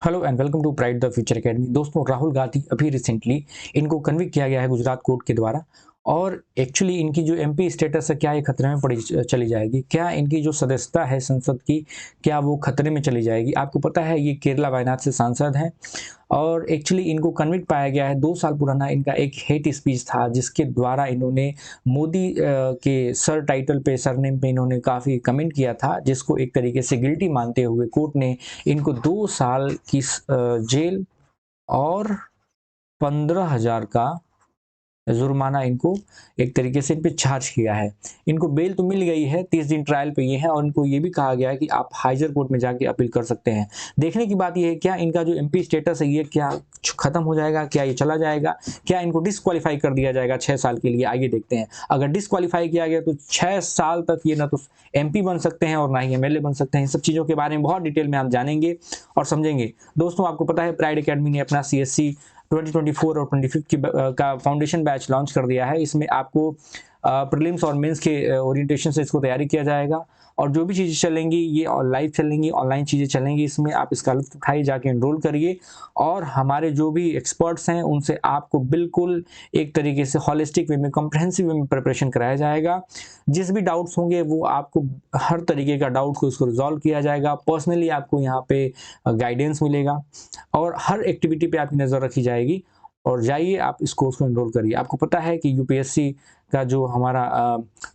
Hello and welcome to Pride the Future Academy. दोस्तों, राहुल गांधी अभी recently इनको कन्विक्ट किया गया है गुजरात कोर्ट के द्वारा। और एक्चुअली इनकी जो एमपी स्टेटस है, क्या ये खतरे में पड़ी चली जाएगी? क्या इनकी जो सदस्यता है संसद की, क्या वो खतरे में चली जाएगी? आपको पता है ये केरला वायनाड से सांसद हैं और एक्चुअली इनको कन्विक्ट पाया गया है। 2 साल पुराना इनका एक हेट स्पीच था जिसके द्वारा इन्होंने मोदी के सर टाइटल पे, सरनेम पे इन्होंने काफ़ी कमेंट किया था, जिसको एक तरीके से गिल्टी मानते हुए कोर्ट ने इनको 2 साल की जेल और 15,000 का जुर्माना इनको एक तरीके से इन पे चार्ज किया है। इनको बेल तो मिल गई है, 30 दिन ट्रायल पे ये है और इनको ये भी कहा गया है कि आप हाइजर कोर्ट में जाके अपील कर सकते हैं। देखने की बात ये है, क्या इनका जो एमपी स्टेटस है ये क्या खत्म हो जाएगा, क्या ये चला जाएगा, क्या इनको डिस्क्वालीफाई कर दिया जाएगा 6 साल के लिए? आइए देखते हैं। अगर डिस्क्वालीफाई किया गया तो 6 साल तक ये ना तो एमपी बन सकते हैं और ना ही एमएलए बन सकते हैं। इन सब चीज़ों के बारे में बहुत डिटेल में हम जानेंगे और समझेंगे। दोस्तों, आपको पता है प्राइड अकेडमी ने अपना सीएससी 2024 और 25 की का फाउंडेशन बैच लॉन्च कर दिया है। इसमें आपको प्रीलिम्स और मेंस के ओरिएंटेशन से इसको तैयारी किया जाएगा और जो भी चीज़ें चलेंगी ये लाइव चलेंगी, ऑनलाइन चीज़ें चलेंगी। इसमें आप इसका लुत्फ उठाइए, जाके एनरोल करिए और हमारे जो भी एक्सपर्ट्स हैं उनसे आपको बिल्कुल एक तरीके से हॉलिस्टिक वे में, कॉम्प्रहेंसिव वे में प्रिपरेशन कराया जाएगा। जिस भी डाउट्स होंगे वो आपको हर तरीके का डाउट को उसको रिजॉल्व किया जाएगा। पर्सनली आपको यहाँ पे गाइडेंस मिलेगा और हर एक्टिविटी पे आपकी नज़र रखी जाएगी। और जाइए आप इस कोर्स को एनरोल करिए। आपको पता है कि यूपीएससी का जो हमारा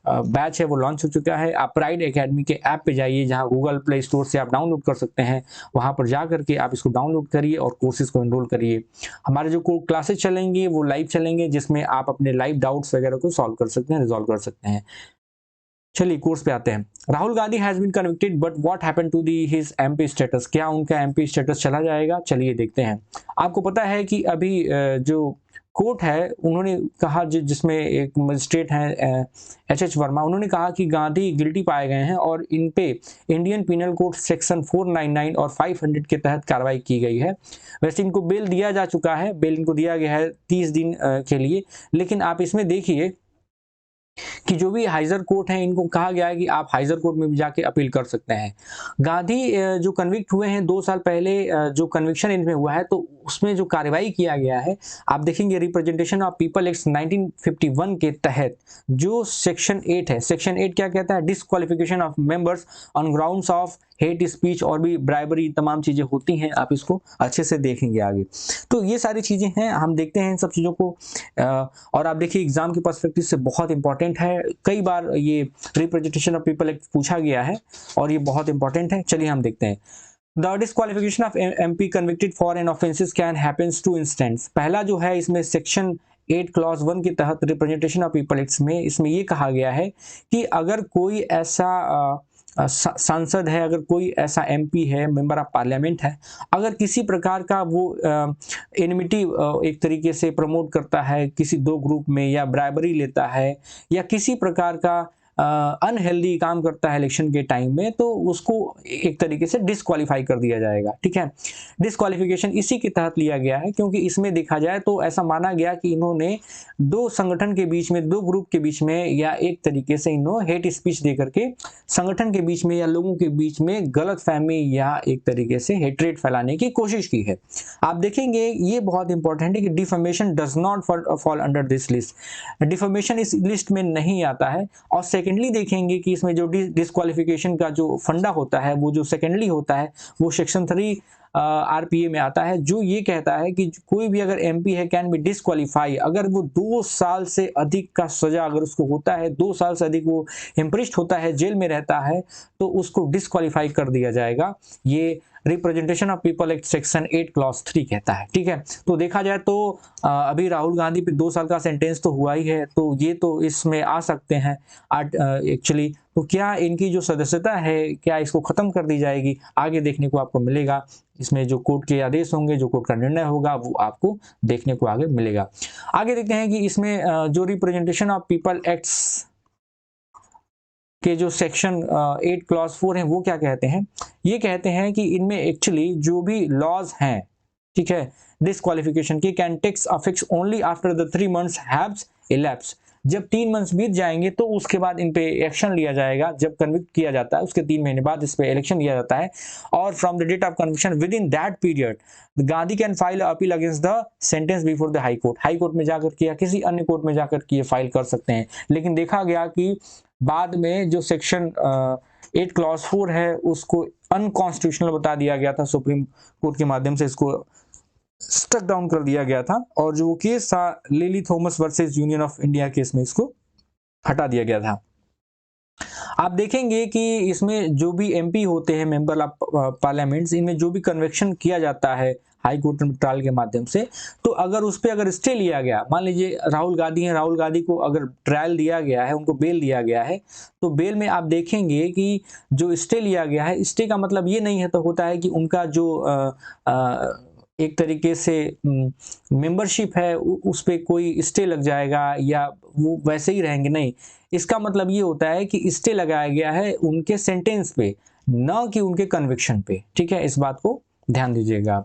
बैच है वो लॉन्च हो चुका है। आप प्राइड एकेडमी के ऐप पे जाइए, जहां गूगल प्ले स्टोर से आप डाउनलोड कर सकते हैं। वहां पर जा करके आप इसको डाउनलोड करिए और कोर्सेज को एनरोल करिए। हमारे जो क्लासेज चलेंगे वो लाइव चलेंगे, जिसमें आप अपने लाइव डाउट्स वगैरह को सॉल्व कर सकते हैं, रिजॉल्व कर सकते हैं। चलिए कोर्स पे आते हैं। Rahul Gandhi has been convicted but what happened to the his MP status? क्या उनका एमपी स्टेटस चला जाएगा? चलिए देखते हैं। आपको पता है कि अभी जो कोर्ट है उन्होंने कहा, जिसमें एक मजिस्ट्रेट हैं एच वर्मा, उन्होंने कहा कि गांधी गिल्टी पाए गए हैं और इन पे इंडियन पिनल कोड सेक्शन 499 और 500 के तहत कार्रवाई की गई है। वैसे इनको बेल दिया जा चुका है, बेल इनको दिया गया है 30 दिन के लिए। लेकिन आप इसमें देखिए कि जो भी हाइजर कोर्ट है, इनको कहा गया है कि आप हाइजर कोर्ट में भी जाके अपील कर सकते हैं। गांधी जो कन्विक्ट हुए हैं 2 साल पहले, जो कन्विक्शन इनमें हुआ है, तो उसमें जो कार्रवाई किया गया है आप देखेंगे, रिप्रेजेंटेशन ऑफ पीपल एक्ट 1951 के तहत जो सेक्शन 8 है। सेक्शन 8 क्या कहता है? Disqualification of members on grounds of hate speech और भी ब्राइबरी, तमाम चीजें होती हैं। आप इसको अच्छे से देखेंगे आगे। तो ये सारी चीजें हैं, हम देखते हैं इन सब चीजों को। और आप देखिए एग्जाम के पर्सपेक्टिव से बहुत इंपॉर्टेंट है। कई बार ये रिप्रेजेंटेशन ऑफ पीपल एक्ट पूछा गया है और ये बहुत इंपॉर्टेंट है। चलिए हम देखते हैं। The disqualification of MP convicted for an offenses can happens to instance। पहला जो है इसमें सेक्शन 8 क्लॉज 1 के तहत रिप्रेजेंटेशन ऑफ पीपल एक्ट में, इसमें ये कहा गया है कि अगर कोई ऐसा सांसद है, अगर कोई ऐसा एमपी है, मेंबर ऑफ पार्लियामेंट है, अगर किसी प्रकार का वो एनिमिटी एक तरीके से प्रमोट करता है किसी दो ग्रुप में, या ब्राइबरी लेता है, या किसी प्रकार का अनहेल्दी काम करता है इलेक्शन के टाइम में, तो उसको एक तरीके से डिस्क्वालीफाई कर दिया जाएगा। ठीक है, डिस्क्वालिफिकेशन इसी के तहत लिया गया है, क्योंकि इसमें देखा जाए तो ऐसा माना गया कि इन्होंने दो संगठन के बीच में, दो ग्रुप के बीच में, या एक तरीके से इन्होंने हेट स्पीच दे करके संगठन के बीच में या लोगों के बीच में गलत फहमी या एक तरीके से हेट्रेट फैलाने की कोशिश की है। आप देखेंगे ये बहुत इंपॉर्टेंट है कि defamation does not fall under this list. Defamation इस लिस्ट में नहीं आता है। और सेकेंडली देखेंगे कि इसमें जो डिस्क्वालिफिकेशन का जो फंडा होता है, वो जो सेकेंडली होता है, वो सेक्शन 3 आरपीए में आता है, जो ये कहता है कि कोई भी अगर एमपी है कैन बी डिस्क्वालीफाई, अगर वो 2 साल से अधिक का सजा अगर उसको होता है, 2 साल से अधिक वो इम्प्रिज्ड होता है, जेल में रहता है, तो उसको डिस्क्वालीफाई कर दिया जाएगा। ये representation of people act section 8 clause 3 कहता है। ठीक है, तो देखा जाए तो अभी राहुल गांधी पे 2 साल का सेंटेंस तो हुआ ही है, तो ये तो इसमें आ सकते हैं एक्चुअली। तो क्या इनकी जो सदस्यता है, क्या इसको खत्म कर दी जाएगी? आगे देखने को आपको मिलेगा। इसमें जो कोर्ट के आदेश होंगे, जो कोर्ट का निर्णय होगा, वो आपको देखने को आगे मिलेगा। आगे देखते हैं कि इसमें जो रिप्रेजेंटेशन ऑफ पीपल एक्ट्स के जो सेक्शन 8 क्लॉज 4 है, वो क्या कहते हैं? ये कहते हैं कि इनमें एक्चुअली जो भी लॉज हैं, ठीक है, डिस्क्वालिफिकेशन की, can takes effects only after the 3 months haves elapsed। जब 3 मंथ्स बीत जाएंगे तो उसके बाद इन पे एक्शन लिया जाएगा। जब कन्विक्ट किया जाता है उसके 3 महीने बाद इस पे इलेक्शन लिया जाता है, और from the date of conviction within that period Gandhi can file appeal against the sentence before the high court. High court में जाकर के या किसी अन्य कोर्ट में जाकर के ये फाइल कर सकते हैं। लेकिन देखा गया कि बाद में जो सेक्शन 8 क्लॉज 4 है उसको अनकॉन्स्टिट्यूशनल बता दिया गया था, सुप्रीम कोर्ट के माध्यम से इसको स्टक डाउन कर दिया गया था, और जो केस था lily Thomas versus union of India case में इसको हटा दिया गया था। आप देखेंगे कि इसमें जो भी एमपी होते हैं, मेंबर ऑफ पार्लियामेंट्स, इनमें जो भी कन्वेक्शन किया जाता है हाई कोर्ट में ट्रायल के माध्यम से, तो अगर उस पर अगर स्टे लिया गया, मान लीजिए राहुल गांधी हैं, राहुल गांधी को अगर ट्रायल दिया गया है, उनको बेल दिया गया है, तो बेल में आप देखेंगे कि जो स्टे लिया गया है, स्टे का मतलब ये नहीं है तो होता है कि उनका जो एक तरीके से मेंबरशिप है उस पर कोई स्टे लग जाएगा या वो वैसे ही रहेंगे, नहीं। इसका मतलब ये होता है कि स्टे लगाया गया है उनके सेंटेंस पे, न कि उनके कन्विक्शन पे। ठीक है, इस बात को ध्यान दीजिएगा।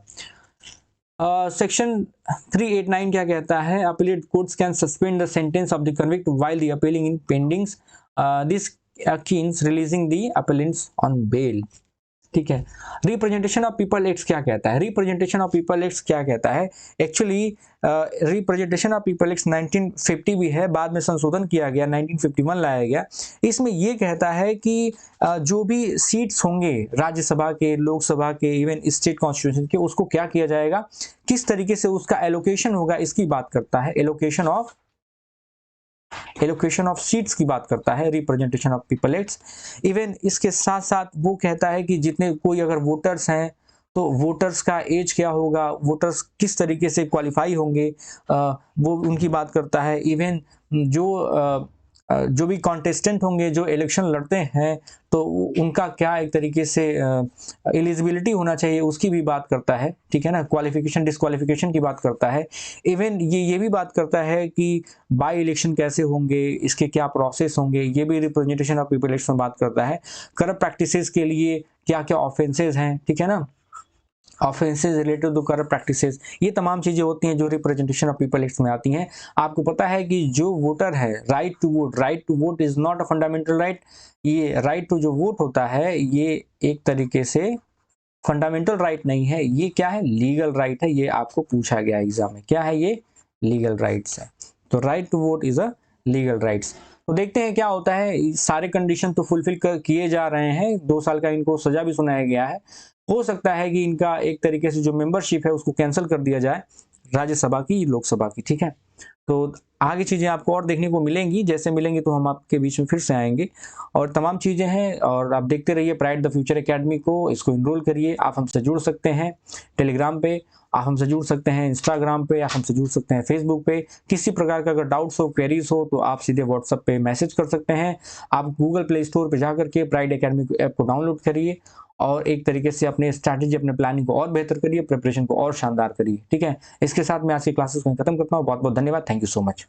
सेक्शन 389 क्या कहता है? Appellate courts can suspend the sentence of the convict while the appealing in pendings this akins releasing the appellants on bail. ठीक है। रिप्रेजेंटेशन ऑफ पीपल एक्ट क्या कहता है? रिप्रेजेंटेशन ऑफ पीपल एक्ट क्या कहता है? Actually representation of people act 1950 भी है, बाद में संशोधन किया गया, 1951 लाया गया। इसमें यह कहता है कि जो भी सीट्स होंगे राज्यसभा के, लोकसभा के, इवन स्टेट कॉन्स्टिट्यूशन के, उसको क्या किया जाएगा, किस तरीके से उसका एलोकेशन होगा, इसकी बात करता है। एलोकेशन ऑफ सीट्स की बात करता है representation of people act. Even इसके साथ साथ वो कहता है कि जितने कोई अगर वोटर्स हैं तो वोटर्स का एज क्या होगा, वोटर्स किस तरीके से क्वालिफाई होंगे, वो उनकी बात करता है। इवन जो भी कॉन्टेस्टेंट होंगे, जो इलेक्शन लड़ते हैं, तो उनका क्या एक तरीके से एलिजिबिलिटी होना चाहिए, उसकी भी बात करता है। ठीक है ना, क्वालिफिकेशन डिस्क्वालिफिकेशन की बात करता है। इवन ये भी बात करता है कि बाई इलेक्शन कैसे होंगे, इसके क्या प्रोसेस होंगे, ये भी रिप्रेजेंटेशन ऑफ पीपल एक्ट में बात करता है। करप्ट प्रैक्टिसेस के लिए क्या क्या ऑफेंसेज हैं, ठीक है ना, offences related to corrupt practices, ये तमाम चीजें होती हैं जो रिप्रेजेंटेशन ऑफ पीपल एक्ट में आती हैं। आपको पता है कि जो वोटर है, right to vote is not a fundamental right. ये राइट टू जो वोट होता है, ये एक तरीके से फंडामेंटल राइट नहीं है, ये क्या है, लीगल राइट है। ये आपको पूछा गया एग्जाम में, क्या है ये, लीगल राइट्स है। तो right to vote is a legal rights. तो देखते हैं क्या होता है। सारे कंडीशन तो फुलफिल किए जा रहे हैं, 2 साल का इनको सजा भी सुनाया गया है। हो सकता है कि इनका एक तरीके से जो मेंबरशिप है उसको कैंसिल कर दिया जाए, राज्यसभा की, लोकसभा की। ठीक है, तो आगे चीजें आपको और देखने को मिलेंगी, जैसे मिलेंगी तो हम आपके बीच में फिर से आएंगे, और तमाम चीजें हैं। और आप देखते रहिए प्राइड द फ्यूचर एकेडमी को, इसको इनरोल करिए। आप हमसे जुड़ सकते हैं टेलीग्राम पे, आप हमसे जुड़ सकते हैं इंस्टाग्राम पे, आप हमसे जुड़ सकते हैं फेसबुक पे। किसी प्रकार का अगर डाउट्स हो, क्वेरीज हो, तो आप सीधे व्हाट्सएप पे मैसेज कर सकते हैं। आप गूगल प्ले स्टोर पे जाकर के प्राइड एकेडमी ऐप को डाउनलोड करिए और एक तरीके से अपने स्ट्रैटेजी, अपने प्लानिंग को और बेहतर करिए, प्रिपरेशन को और शानदार करिए। ठीक है, इसके साथ मैं आज की क्लासेस को खत्म करता हूँ। बहुत बहुत धन्यवाद, थैंक यू सो मच।